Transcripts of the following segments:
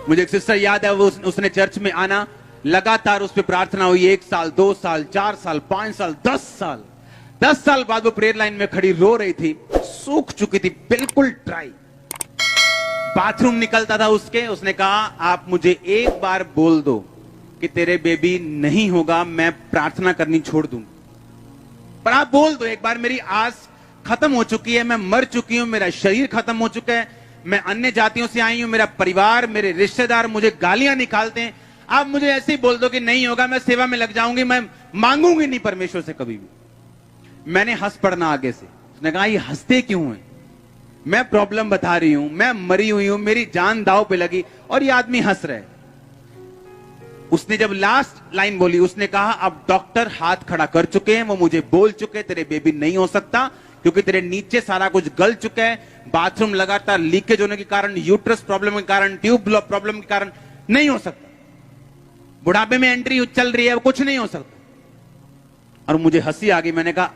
मुझे एक सिस्टर याद है, वो उसने चर्च में आना, लगातार उस पर प्रार्थना हुई, 1 साल, 2 साल, 4 साल, 5 साल, 10 साल। 10 साल बाद वो प्रेयर लाइन में खड़ी रो रही थी, सूख चुकी थी, बिल्कुल ड्राई, बाथरूम निकलता था उसके। उसने कहा, आप मुझे एक बार बोल दो कि तेरे बेबी नहीं होगा, मैं प्रार्थना करनी छोड़ दूंगा, पर आप बोल दो एक बार, मेरी आस खत्म हो चुकी है, मैं मर चुकी हूं, मेरा शरीर खत्म हो चुका है, मैं अन्य जातियों से आई हूं, मेरा परिवार, मेरे रिश्तेदार मुझे गालियां निकालते हैं, आप मुझे ऐसे ही बोल दो कि नहीं होगा, मैं सेवा में लग जाऊंगी, मैं मांगूंगी नहीं परमेश्वर से कभी भी। मैंने हंस पड़ना आगे से। उसने कहा, ये हंसते क्यों हैं, मैं प्रॉब्लम बता रही हूं, मैं मरी हुई हूं, मेरी जान दांव पे लगी और ये आदमी हंस रहा है। उसने जब लास्ट लाइन बोली, उसने कहा, अब डॉक्टर हाथ खड़ा कर चुके हैं, वो मुझे बोल चुके, तेरे बेबी नहीं हो सकता क्योंकि तेरे नीचे सारा कुछ गल चुका है, बाथरूम लगातार लीकेज होने के कारण, यूट्रस प्रॉब्लम के कारण, ट्यूब प्रॉब्लम के कारण नहीं हो सकता, बुढ़ापे में एंट्री चल रही है, कुछ नहीं हो सकता। और मुझे हंसी आ गई। मैंने कहा,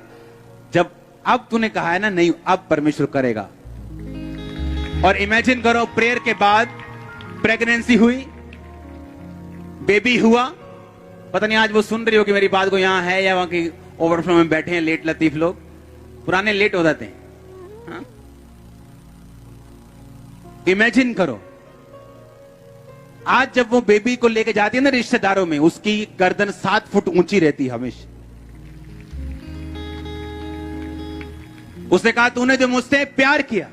जब अब तूने कहा है ना नहीं, अब परमेश्वर करेगा। और इमेजिन करो, प्रेयर के बाद प्रेगनेंसी हुई, बेबी हुआ। पता नहीं आज वो सुन रही हो कि मेरी बात को, यहां है या वहां की ओवरफ्लो में बैठे हैं लेट लतीफ लोग, पुराने लेट हो जाते हैं। हाँ? इमेजिन करो, आज जब वो बेबी को लेके जाती है ना रिश्तेदारों में, उसकी गर्दन 7 फुट ऊंची रहती है हमेशा। उसने कहा, तूने जो मुझसे प्यार किया,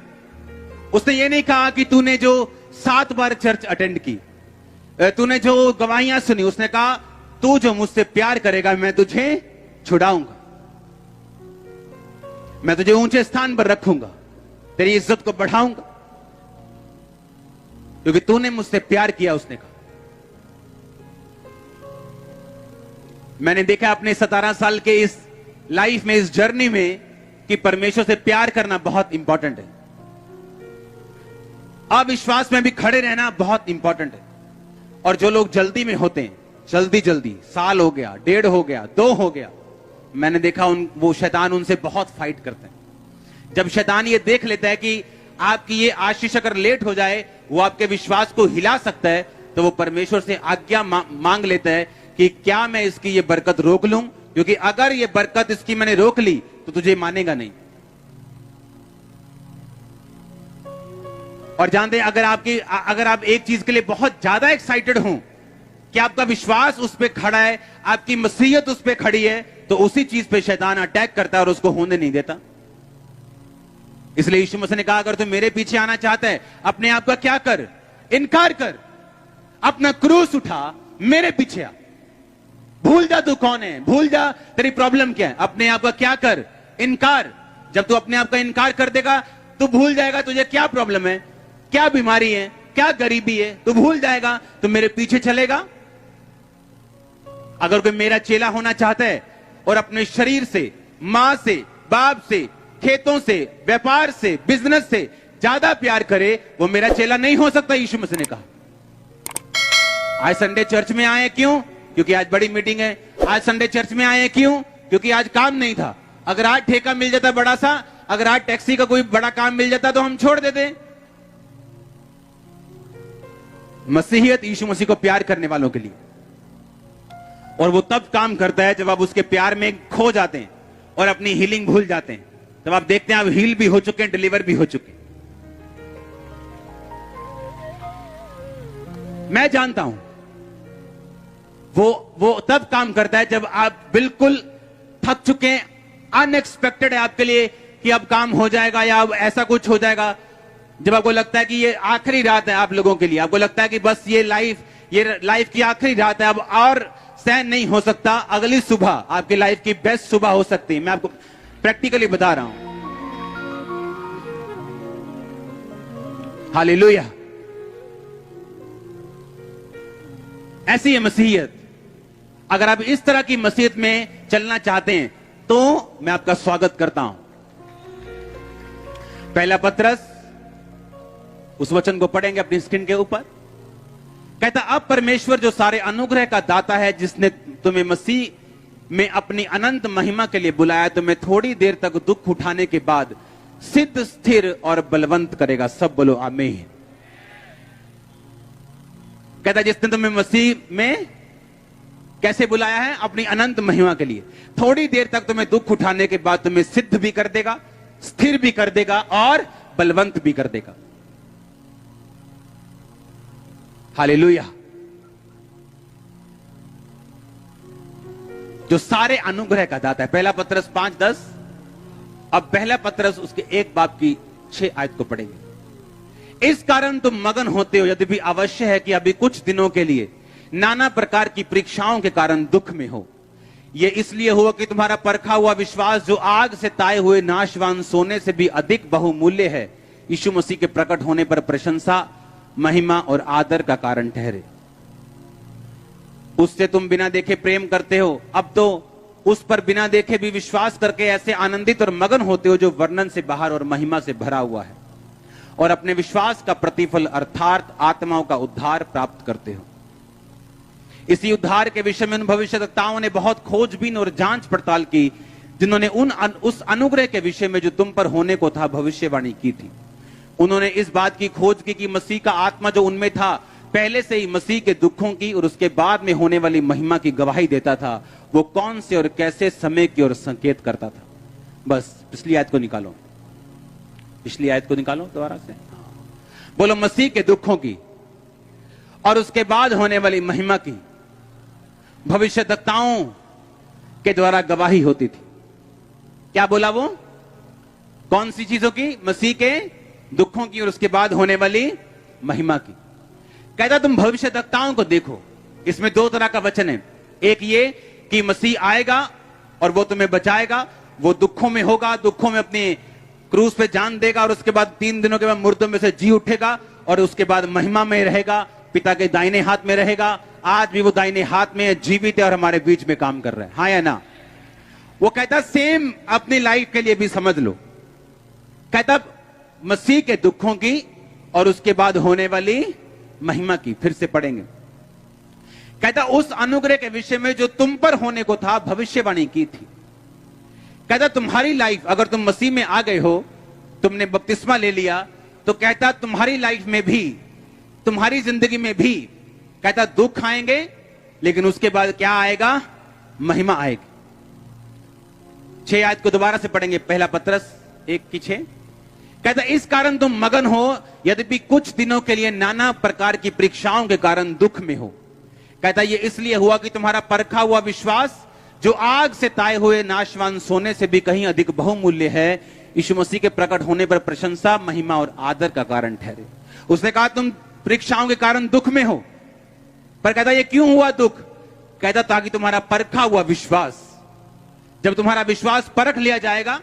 उसने ये नहीं कहा कि तूने जो 7 बार चर्च अटेंड की, तूने जो गवाहियां सुनी, उसने कहा, तू जो मुझसे प्यार करेगा मैं तुझे छुड़ाऊंगा, मैं तुझे ऊंचे स्थान पर रखूंगा, तेरी इज्जत को बढ़ाऊंगा, क्योंकि तूने मुझसे प्यार किया। उसने कहा, मैंने देखा अपने 17 साल के इस लाइफ में, इस जर्नी में, कि परमेश्वर से प्यार करना बहुत इंपॉर्टेंट है, अविश्वास में भी खड़े रहना बहुत इंपॉर्टेंट है। और जो लोग जल्दी में होते हैं, जल्दी जल्दी, साल हो गया, 1.5 हो गया, 2 हो गया, मैंने देखा वो शैतान उनसे बहुत फाइट करते हैं। जब शैतान ये देख लेता है कि आपकी ये आशीष अगर लेट हो जाए, वो आपके विश्वास को हिला सकता है, तो वो परमेश्वर से आज्ञा मांग लेता है कि क्या मैं इसकी ये बरकत रोक लूं, क्योंकि अगर ये बरकत इसकी मैंने रोक ली तो तुझे मानेगा नहीं। और जानते हैं, अगर आप एक चीज के लिए बहुत ज्यादा एक्साइटेड हो कि आपका विश्वास उस पे खड़ा है, आपकी मसीहत उस पे खड़ी है, तो उसी चीज पे शैतान अटैक करता है और उसको होने नहीं देता। इसलिए यीशु मसीह ने कहा, अगर तू मेरे पीछे आना चाहता है, अपने आप का क्या कर, इनकार कर, अपना क्रूस उठा, मेरे पीछे आ, भूल जा तू कौन है, भूल जा तेरी प्रॉब्लम क्या है, अपने आप का क्या कर, इनकार। जब तू अपने आप का इनकार कर देगा, तू भूल जाएगा तुझे क्या प्रॉब्लम है, क्या बीमारी है, क्या गरीबी है, तू भूल जाएगा, तो मेरे पीछे चलेगा। अगर कोई मेरा चेला होना चाहता है और अपने शरीर से, मां से, बाप से, खेतों से, व्यापार से, बिजनेस से ज्यादा प्यार करे, वो मेरा चेला नहीं हो सकता, यीशु मसीह ने कहा। आज संडे चर्च में आए क्यों? क्योंकि आज बड़ी मीटिंग है। आज संडे चर्च में आए क्यों? क्योंकि आज काम नहीं था। अगर आज ठेका मिल जाता बड़ा सा, अगर आज टैक्सी का कोई बड़ा काम मिल जाता तो हम छोड़ देते। मसीहियत यीशु मसीह को प्यार करने वालों के लिए, और वो तब काम करता है जब आप उसके प्यार में खो जाते हैं और अपनी हीलिंग भूल जाते हैं। जब आप देखते हैं आप हील भी हो चुके हैं, डिलीवर भी हो चुके हैं। मैं जानता हूं वो तब काम करता है जब आप बिल्कुल थक चुके हैं, अनएक्सपेक्टेड है आपके लिए कि अब काम हो जाएगा या अब ऐसा कुछ हो जाएगा। जब आपको लगता है कि ये आखिरी रात है आप लोगों के लिए, आपको लगता है कि बस ये लाइफ की आखिरी रात है, अब और सहन नहीं हो सकता, अगली सुबह आपकी लाइफ की बेस्ट सुबह हो सकती है। मैं आपको प्रैक्टिकली बता रहा हूं। हालेलुया। ऐसी है मसीहियत। अगर आप इस तरह की मसीहत में चलना चाहते हैं तो मैं आपका स्वागत करता हूं। पहला पत्रस, उस वचन को पढ़ेंगे अपनी स्क्रीन के ऊपर। कहता, अब परमेश्वर जो सारे अनुग्रह का दाता है, जिसने तुम्हें मसीह में अपनी अनंत महिमा के लिए बुलाया, तुम्हें थोड़ी देर तक दुख उठाने के बाद सिद्ध, स्थिर और बलवंत करेगा। सब बोलो आमीन। कहता जिसने तुम्हें मसीह में कैसे बुलाया है, अपनी अनंत महिमा के लिए। थोड़ी देर तक तुम्हें दुख उठाने के बाद तुम्हें सिद्ध भी कर देगा, स्थिर भी कर देगा और बलवंत भी कर देगा। हालेलुया। जो सारे अनुग्रह का दाता है। पहला पत्रस 5:10। अब पहला पत्रस उसके 1 बाब की 6 आयत को पढ़ेंगे। इस कारण तुम मगन होते हो, यद्यपि अवश्य है कि अभी कुछ दिनों के लिए नाना प्रकार की परीक्षाओं के कारण दुख में हो। यह इसलिए हुआ कि तुम्हारा परखा हुआ विश्वास, जो आग से ताए हुए नाशवान सोने से भी अधिक बहुमूल्य है, यीशु मसीह के प्रकट होने पर प्रशंसा, महिमा और आदर का कारण ठहरे। उससे तुम बिना देखे प्रेम करते हो, अब तो उस पर बिना देखे भी विश्वास करके ऐसे आनंदित और मगन होते हो जो वर्णन से बाहर और महिमा से भरा हुआ है, और अपने विश्वास का प्रतिफल अर्थात आत्माओं का उद्धार प्राप्त करते हो। इसी उद्धार के विषय में उन भविष्यवक्ताओं ने बहुत खोजबीन और जांच पड़ताल की, जिन्होंने उस अनुग्रह के विषय में जो तुम पर होने को था भविष्यवाणी की थी। उन्होंने इस बात की खोज की कि मसीह का आत्मा जो उनमें था पहले से ही मसीह के दुखों की और उसके बाद में होने वाली महिमा की गवाही देता था। वो कौन से और कैसे समय की ओर संकेत करता था। बस पिछली आयत को निकालो, पिछली आयत को निकालो दोबारा से। बोलो, मसीह के दुखों की और उसके बाद होने वाली महिमा की भविष्यवक्ताओं के द्वारा गवाही होती थी। क्या बोला वो? कौन सी चीजों की? मसीह के दुखों की और उसके बाद होने वाली महिमा की। कहता तुम भविष्यवक्ताओं को देखो। इसमें 2 तरह का वचन है। एक ये कि मसीह आएगा और वो तुम्हें बचाएगा, वो दुखों में होगा, दुखों में अपनी क्रूस पे जान देगा, और उसके बाद 3 दिनों के बाद मुर्दों में से जी उठेगा, और उसके बाद महिमा में रहेगा, पिता के दाहिने हाथ में रहेगा। आज भी वो दाहिने हाथ में जीवित है और हमारे बीच में काम कर रहा है। हाँ या ना? वो कहता सेम अपनी लाइफ के लिए भी समझ लो। कहता मसीह के दुखों की और उसके बाद होने वाली महिमा की। फिर से पढ़ेंगे। कहता उस अनुग्रह के विषय में जो तुम पर होने को था भविष्यवाणी की थी। कहता तुम्हारी लाइफ, अगर तुम मसीह में आ गए हो, तुमने बपतिस्मा ले लिया, तो कहता तुम्हारी लाइफ में भी, तुम्हारी जिंदगी में भी कहता दुख आएंगे, लेकिन उसके बाद क्या आएगा? महिमा आएगी। 6 आयत को दोबारा से पढ़ेंगे। पहला पत्रस 1:6। कहता इस कारण तुम मगन हो, यद्यपि कुछ दिनों के लिए नाना प्रकार की परीक्षाओं के कारण दुख में हो। कहता ये इसलिए हुआ कि तुम्हारा परखा हुआ विश्वास, जो आग से ताए हुए नाशवान सोने से भी कहीं अधिक बहुमूल्य है, यीशु मसीह के प्रकट होने पर प्रशंसा, महिमा और आदर का कारण ठहरे। उसने कहा तुम परीक्षाओं के कारण दुख में हो, पर कहता ये क्यों हुआ दुख? कहता ताकि तुम्हारा परखा हुआ विश्वास, जब तुम्हारा विश्वास परख लिया जाएगा,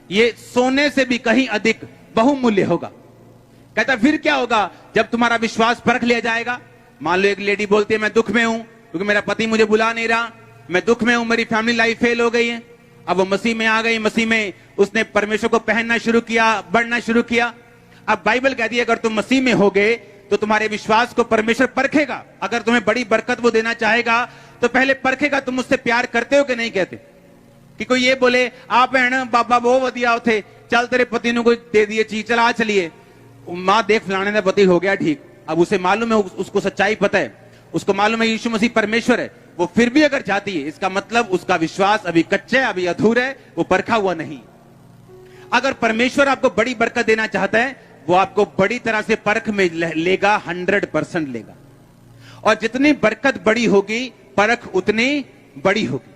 ये सोने से भी कहीं अधिक बहुमूल्य होगा। कहता फिर क्या होगा जब तुम्हारा विश्वास परख लिया जाएगा? मान लो एक लेडी बोलती है मैं दुख में हूं क्योंकि मेरा पति मुझे बुला नहीं रहा, मैं दुख में हूं, मेरी फैमिली लाइफ फेल हो गई है। अब वो मसीह में आ गई, मसीह में उसने परमेश्वर को पहनना शुरू किया, बढ़ना शुरू किया। अब बाइबल कहती है अगर तुम मसीह में हो गए तो तुम्हारे विश्वास को परमेश्वर परखेगा। अगर तुम्हें बड़ी बरकत वो देना चाहेगा तो पहले परखेगा तुम मुझसे प्यार करते हो कि नहीं कहते। कि कोई ये बोले आप भैन बाबा बहुत वधिया थे, चल तेरे पति ने कोई दे दिए चीज, चला चलिए, मां देख फलाने का पति हो गया ठीक। अब उसे मालूम है, उसको सच्चाई पता है, उसको मालूम है यीशु मसीह परमेश्वर है, वो फिर भी अगर जाती है, इसका मतलब उसका विश्वास अभी कच्चा है, अभी अधूरा है, वो परखा हुआ नहीं। अगर परमेश्वर आपको बड़ी बरकत देना चाहता है, वो आपको बड़ी तरह से परख में लेगा, 100% लेगा। और जितनी बरकत बड़ी होगी, परख उतनी बड़ी होगी।